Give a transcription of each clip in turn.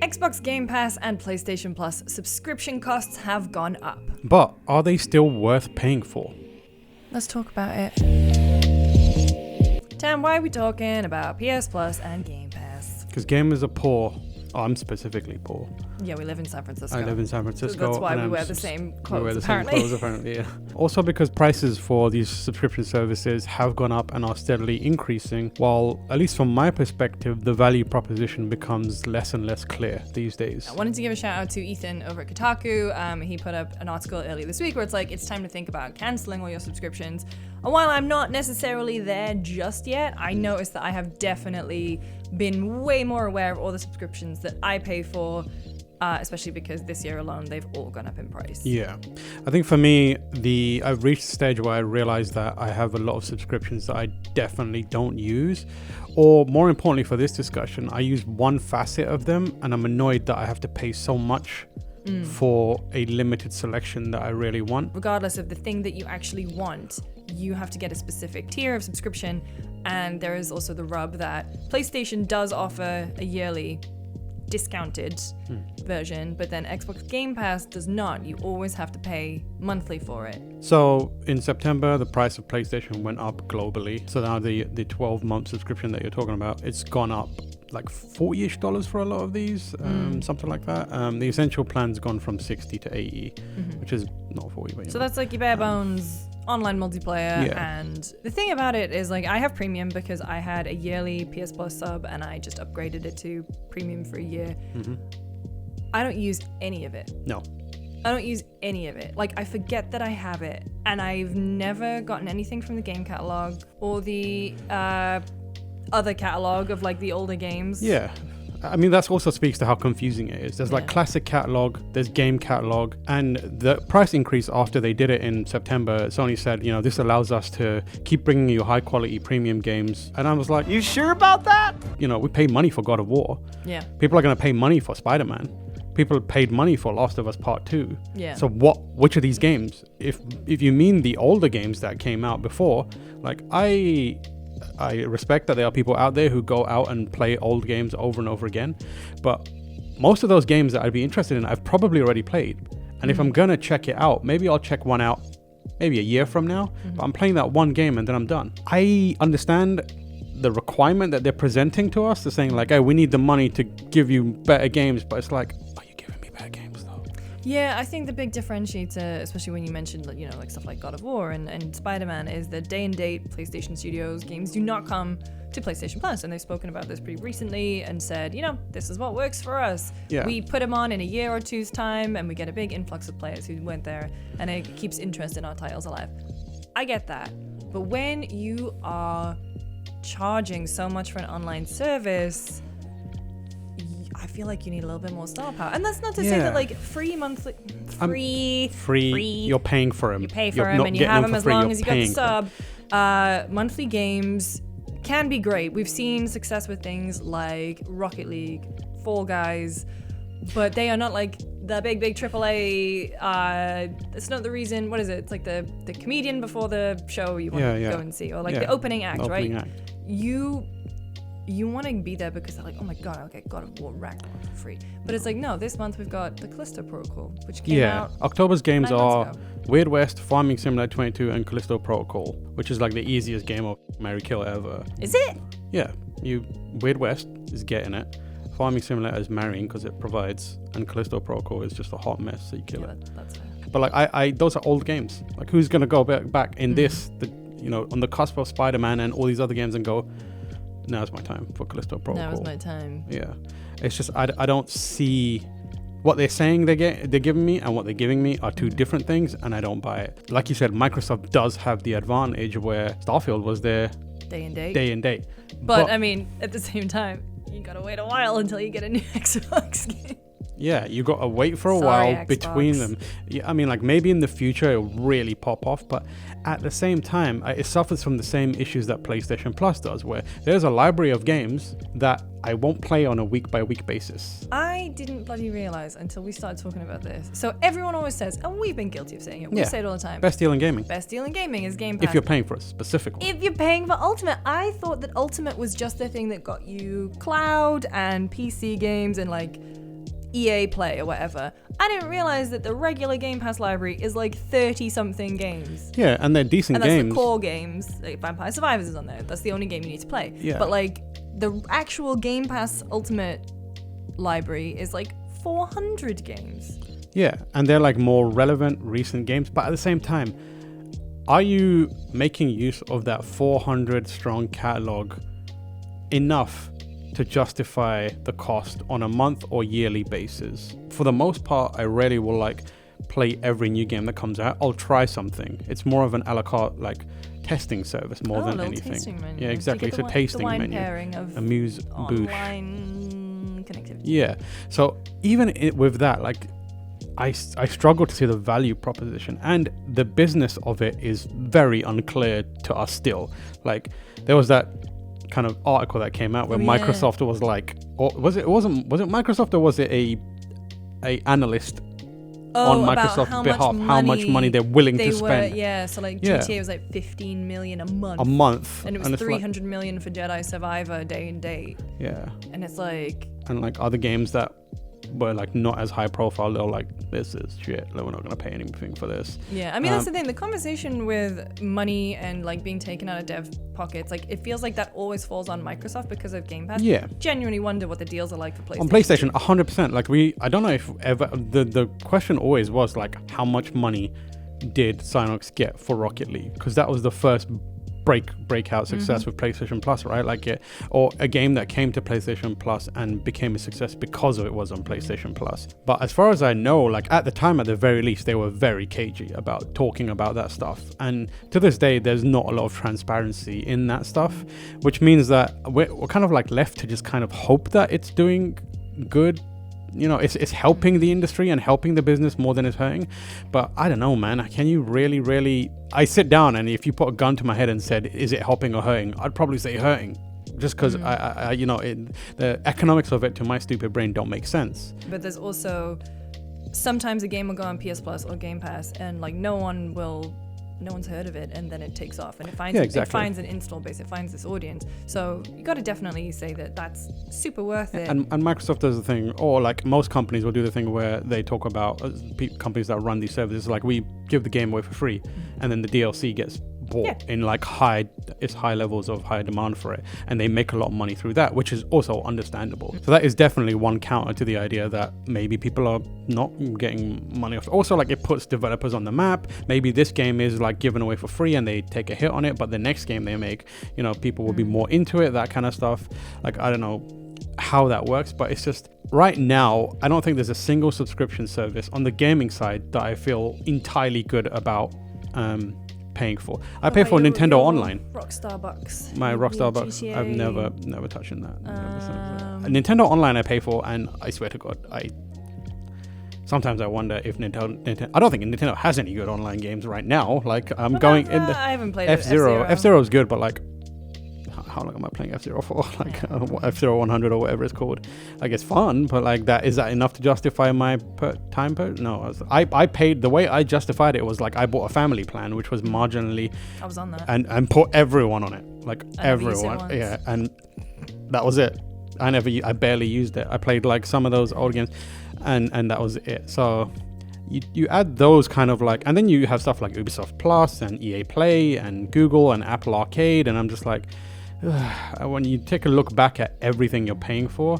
Xbox Game Pass and PlayStation Plus subscription costs have gone up. But are they still worth paying for? Let's talk about it. Tam, why are we talking about PS Plus and Game Pass? Because gamers are poor. I'm specifically poor. Yeah, we live in San Francisco. I live in San Francisco. So that's why we wear the same clothes, apparently, yeah. Also because prices for these subscription services have gone up and are steadily increasing, while, at least from my perspective, the value proposition becomes less and less clear these days. I wanted to give a shout out to Ethan over at Kotaku. He put up an article earlier this week where it's like, it's time to think about canceling all your subscriptions. And while I'm not necessarily there just yet, I noticed that I have definitely been way more aware of all the subscriptions that I pay for, especially because this year alone, they've all gone up in price. Yeah. I think for me, I've reached a stage where I realized that I have a lot of subscriptions that I definitely don't use. Or more importantly for this discussion, I use one facet of them and I'm annoyed that I have to pay so much for a limited selection that I really want. Regardless of the thing that you actually want, you have to get a specific tier of subscription. And there is also the rub that PlayStation does offer a yearly discounted version, but then Xbox Game Pass does not. You always have to pay monthly for it. So in September, the price of PlayStation went up globally. So now the 12-month subscription that you're talking about, it's gone up like $40-ish for a lot of these, something like that. The essential plan's gone from 60 to 80, which is not 40. But so that's like your bare bones online multiplayer. Yeah. And the thing about it is, like, I have premium because I had a yearly PS Plus sub and I just upgraded it to premium for a year. I don't use any of it. No. I don't use any of it. Like, I forget that I have it, and I've never gotten anything from the game catalog or the other catalog of like the older games. Yeah. I mean, that also speaks to how confusing it is. There's like classic catalog, there's game catalog, and the price increase after they did it in September, Sony said, you know, this allows us to keep bringing you high quality premium games. And I was like, you sure about that? You know, we pay money for God of War. Yeah. People are going to pay money for Spider-Man. People paid money for Last of Us Part 2. Yeah. So which of these games? If you mean the older games that came out before, like I respect that there are people out there who go out and play old games over and over again, but most of those games that I'd be interested in, I've probably already played. And if I'm gonna check it out, maybe I'll check one out maybe a year from now, but I'm playing that one game and then I'm done. I understand the requirement that they're presenting to us. They're saying like, oh, we need the money to give you better games, but it's like, are you giving me better games though? Yeah, I think the big differentiator, especially when you mentioned, you know, like stuff like God of War and Spider-Man, is that day and date PlayStation Studios games do not come to PlayStation Plus, and they've spoken about this pretty recently and said, you know, this is what works for us. Yeah. We put them on in a year or two's time, and we get a big influx of players who went there, and it keeps interest in our titles alive. I get that, but when you are charging so much for an online service, I feel like you need a little bit more star power. And that's not to say that like free monthly, you're paying for them. You pay for them and you have them as long as you got the sub. Monthly games can be great. We've seen success with things like Rocket League, Fall Guys, but they are not like the big AAA. It's not the reason. What is it? It's like the comedian before the show you want to go and see, or like the opening act, right? You want to be there because they're like, oh my god, I'll get God of War Ragnarok for free. But it's like, no, this month we've got the Callisto Protocol, which came out. October's games are Weird West, Farming Simulator 22, and Callisto Protocol, which is like the easiest game of Marry Kill ever. Is it? Yeah, Weird West is getting it. Farming Simulator is marrying because it provides, and Callisto Protocol is just a hot mess, so you kill it. That's fair. But like, I those are old games. Like, who's gonna go back in this, on the cusp of Spider-Man and all these other games and go, now's my time for Callisto Protocol. Now is my time. Yeah, it's just I don't see what they're saying they're giving me and what they're giving me are two different things, and I don't buy it. Like you said, Microsoft does have the advantage where Starfield was there day and date. But I mean, at the same time, you gotta wait a while until you get a new Xbox game. Yeah, you gotta wait for a while Xbox. between them. Yeah, I mean, like maybe in the future it'll really pop off, but at the same time, it suffers from the same issues that PlayStation Plus does, where there's a library of games that I won't play on a week-by-week basis. I didn't bloody realize until we started talking about this. So everyone always says, and we've been guilty of saying it, we say it all the time. Best deal in gaming. Best deal in gaming is Game Pass. If you're paying for a specific one. If you're paying for Ultimate. I thought that Ultimate was just the thing that got you cloud and PC games and like EA Play or whatever. I didn't realize that the regular Game Pass library is like 30-something games. Yeah, and they're decent and that's games. the core games. Like Vampire Survivors is on there. That's the only game you need to play. Yeah. But like the actual Game Pass Ultimate library is like 400 games. Yeah, and they're like more relevant recent games, but at the same time, are you making use of that 400 strong catalog enough to justify the cost on a month or yearly basis? For the most part, I rarely will like play every new game that comes out. I'll try something. It's more of an a la carte like testing service more than anything. Tasting menu. Yeah, exactly. It's a tasting menu. Amuse booth. Online connectivity. Yeah. So even with that, like I struggle to see the value proposition, and the business of it is very unclear to us still. Like there was that kind of article that came out where Microsoft was like, or was it Microsoft, or was it a analyst on Microsoft's behalf, how much money they're willing to spend? So like GTA was like 15 million a month, and it was 300 million for Jedi Survivor day and date. Yeah, and it's like, and like other games that were like not as high profile, they're like, this is shit, like, we're not going to pay anything for this. Yeah, I mean that's the thing, the conversation with money and like being taken out of dev pockets, like it feels like that always falls on Microsoft because of Game Pass. Yeah, genuinely wonder what the deals are like for PlayStation. On PlayStation 100%, like I don't know if ever the question always was like, how much money did Psyonix get for Rocket League, because that was the first breakout success with PlayStation Plus, right? Like or a game that came to PlayStation Plus and became a success because it was on PlayStation Plus. But as far as I know, like at the time, at the very least, they were very cagey about talking about that stuff. And to this day, there's not a lot of transparency in that stuff, which means that we're kind of like left to just kind of hope that it's doing good. You know, it's helping the industry and helping the business more than it's hurting. But I don't know, man. Can you really... I sit down, and if you put a gun to my head and said, is it helping or hurting? I'd probably say hurting. Just because, I you know, the economics of it to my stupid brain don't make sense. But there's also... Sometimes a game will go on PS Plus or Game Pass, and like no one's heard of it, and then it takes off, and it finds it finds an install base, it finds this audience. So you got to definitely say that that's super worth it. And Microsoft does the thing, or like most companies will do the thing where they talk about companies that run these services, like we give the game away for free, and then the DLC gets bought in like high levels of high demand for it, and they make a lot of money through that, which is also understandable. So that is definitely one counter to the idea that maybe people are not getting money off. Also, like it puts developers on the map. Maybe this game is like given away for free and they take a hit on it, but the next game they make, you know, people will be more into it, that kind of stuff. Like I don't know how that works, but it's just right now I don't think there's a single subscription service on the gaming side that I feel entirely good about paying for. I pay for Nintendo Online. Rockstar Bucks. My Rockstar Bucks. I've never touched in that. Nintendo Online I pay for, and I swear to God, sometimes I wonder if Nintendo. I don't think Nintendo has any good online games right now. Like I haven't played F-Zero. F-Zero is good, but like, how long am I playing F-Zero for? Like F-Zero 100 or whatever it's called. Like it's fun, but like is that enough to justify my time? No, I paid. The way I justified it was like I bought a family plan, which was marginally. I was on that. And put everyone on it, like everyone. Yeah, and that was it. I barely used it. I played like some of those old games, and that was it. So. You add those kind of like, and then you have stuff like Ubisoft Plus and EA Play and Google and Apple Arcade, and I'm just like, when you take a look back at everything you're paying for,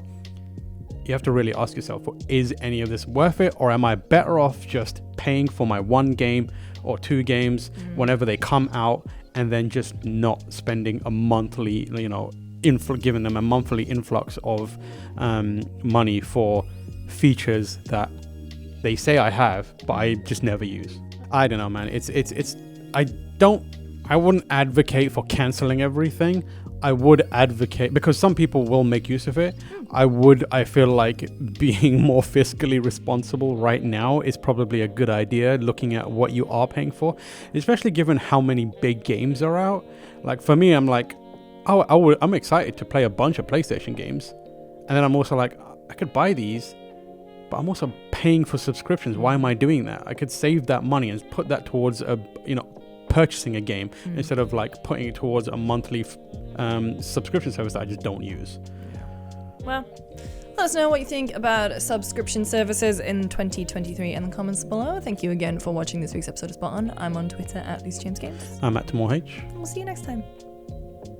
you have to really ask yourself, is any of this worth it, or am I better off just paying for my one game or two games whenever they come out, and then just not spending a monthly, you know, giving them a monthly influx of money for features that they say I have, but I just never use. I don't know, man. I wouldn't advocate for canceling everything. I would advocate, because some people will make use of it. I feel like being more fiscally responsible right now is probably a good idea, looking at what you are paying for, especially given how many big games are out. Like for me, I'm like, I'm excited to play a bunch of PlayStation games. And then I'm also like, I could buy these, but I'm also paying for subscriptions. Why am I doing that? I could save that money and put that towards purchasing a game instead of like putting it towards a monthly subscription service that I just don't use. Well, Let us know what you think about subscription services in 2023 in the comments below. Thank you again for watching this week's episode of Spot On. I'm on Twitter at LoosJamesGames. I'm at Tamoor H. We'll see you next time.